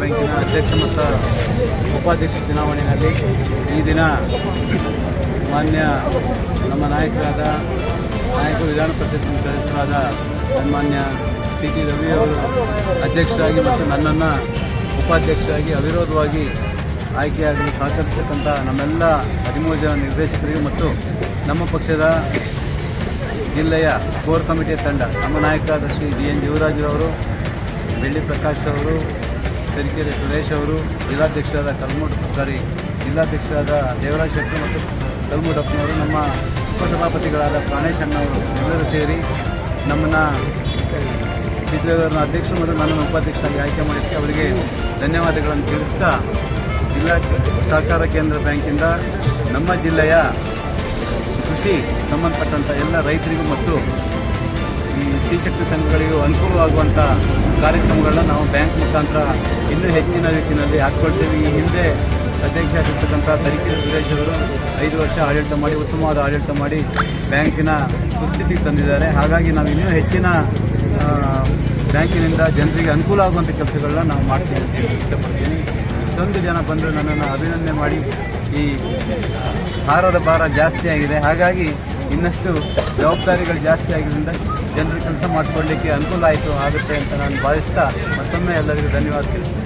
ಬ್ಯಾಂಕಿನ ಅಧ್ಯಕ್ಷ ಮತ್ತು ಉಪಾಧ್ಯಕ್ಷ ಚುನಾವಣೆಯಲ್ಲಿ ಈ ದಿನ ಮಾನ್ಯ ನಮ್ಮ ನಾಯಕ ವಿಧಾನ ಪರಿಷತ್ ಸದಸ್ಯರಾದ ಸನ್ಮಾನ್ಯ ಸಿ ಟಿ ರವಿ ಅವರು ಅಧ್ಯಕ್ಷರಾಗಿ ಮತ್ತು ನನ್ನನ್ನು ಉಪಾಧ್ಯಕ್ಷರಾಗಿ ಅವಿರೋಧವಾಗಿ ಆಯ್ಕೆಯಾಗಲು ಸಹಕರಿಸತಕ್ಕಂಥ ನಮ್ಮೆಲ್ಲ 13 ಜನ ನಿರ್ದೇಶಕರಿಗೂ ಮತ್ತು ನಮ್ಮ ಪಕ್ಷದ ಜಿಲ್ಲೆಯ ಕೋರ್ ಕಮಿಟಿಯ ತಂಡ ನಮ್ಮ ನಾಯಕರಾದ ಶ್ರೀ ಬಿ ಎನ್ ದೇವರಾಜರವರು, ಬೆಳ್ಳಿ ಪ್ರಕಾಶ್ ಅವರು, ತರೀಕೆರೆ ಸುರೇಶ್ ಅವರು, ಜಿಲ್ಲಾಧ್ಯಕ್ಷರಾದ ಜಿಲ್ಲಾಧ್ಯಕ್ಷರಾದ ದೇವರಾಜ್ ಶೆಟ್ಟಿ ಮತ್ತು ಕಲ್ಮೂಡಪ್ಪನವರು, ನಮ್ಮ ಉಪಸಭಾಪತಿಗಳಾದ ಪ್ರಾಣೇಶ್ ಅಣ್ಣವರು ಎಲ್ಲರೂ ಸೇರಿ ನಮ್ಮನ್ನು ಸಿದ್ದರಾಮಯ್ಯ ಅಧ್ಯಕ್ಷರು ಮತ್ತು ನನ್ನನ್ನು ಉಪಾಧ್ಯಕ್ಷರಾಗಿ ಆಯ್ಕೆ ಮಾಡಿದ್ದಕ್ಕೆ ಅವರಿಗೆ ಧನ್ಯವಾದಗಳನ್ನು ತಿಳಿಸ್ತಾ, ಜಿಲ್ಲಾ ಸಹಕಾರ ಕೇಂದ್ರ ಬ್ಯಾಂಕಿಂದ ನಮ್ಮ ಜಿಲ್ಲೆಯ ಕೃಷಿ ಸಂಬಂಧಪಟ್ಟಂಥ ಎಲ್ಲ ರೈತರಿಗೂ ಮತ್ತು ಈ ಸ್ತ್ರೀಶಕ್ತಿ ಸಂಘಗಳಿಗೂ ಅನುಕೂಲವಾಗುವಂಥ ಕಾರ್ಯಕ್ರಮಗಳನ್ನ ನಾವು ಬ್ಯಾಂಕ್ ಮುಖಾಂತರ ಇನ್ನೂ ಹೆಚ್ಚಿನ ರೀತಿಯಲ್ಲಿ ಹಾಕ್ಕೊಳ್ತೇವೆ. ಈ ಹಿಂದೆ ಅಧ್ಯಕ್ಷ ಆಗಿರ್ತಕ್ಕಂಥ ತರೀಕೆರೆ ಸುರೇಶ್ ಅವರು 5 ವರ್ಷ ಆಡಳಿತ ಮಾಡಿ ಉತ್ತಮವಾದ ಆಡಳಿತ ಮಾಡಿ ಬ್ಯಾಂಕಿನ ಸುಸ್ಥಿತಿಗೆ ತಂದಿದ್ದಾರೆ. ಹಾಗಾಗಿ ನಾವು ಇನ್ನೂ ಹೆಚ್ಚಿನ ಬ್ಯಾಂಕಿನಿಂದ ಜನರಿಗೆ ಅನುಕೂಲ ಆಗುವಂಥ ಕೆಲಸಗಳನ್ನ ನಾವು ಮಾಡ್ತೀವಿ ಅಂತ ಹೇಳಿ ಇಷ್ಟಪಡ್ತೀನಿ. ಇಷ್ಟೊಂದು ಜನ ಬಂದು ನನ್ನನ್ನು ಅಭಿನಂದನೆ ಮಾಡಿ ಈ ಭಾರದ ಭಾರ ಜಾಸ್ತಿ ಆಗಿದೆ, ಹಾಗಾಗಿ ಇನ್ನಷ್ಟು ಜವಾಬ್ದಾರಿಗಳು ಜಾಸ್ತಿ ಆಗಿದ್ದರಿಂದ ಜನರು ಕೆಲಸ ಮಾಡಿಕೊಡ್ಲಿಕ್ಕೆ ಅನುಕೂಲ ಆಗುತ್ತೆ ಅಂತ ನಾನು ಭಾವಿಸ್ತಾ ಮತ್ತೊಮ್ಮೆ ಎಲ್ಲರಿಗೂ ಧನ್ಯವಾದ ತಿಳಿಸ್ತೀನಿ.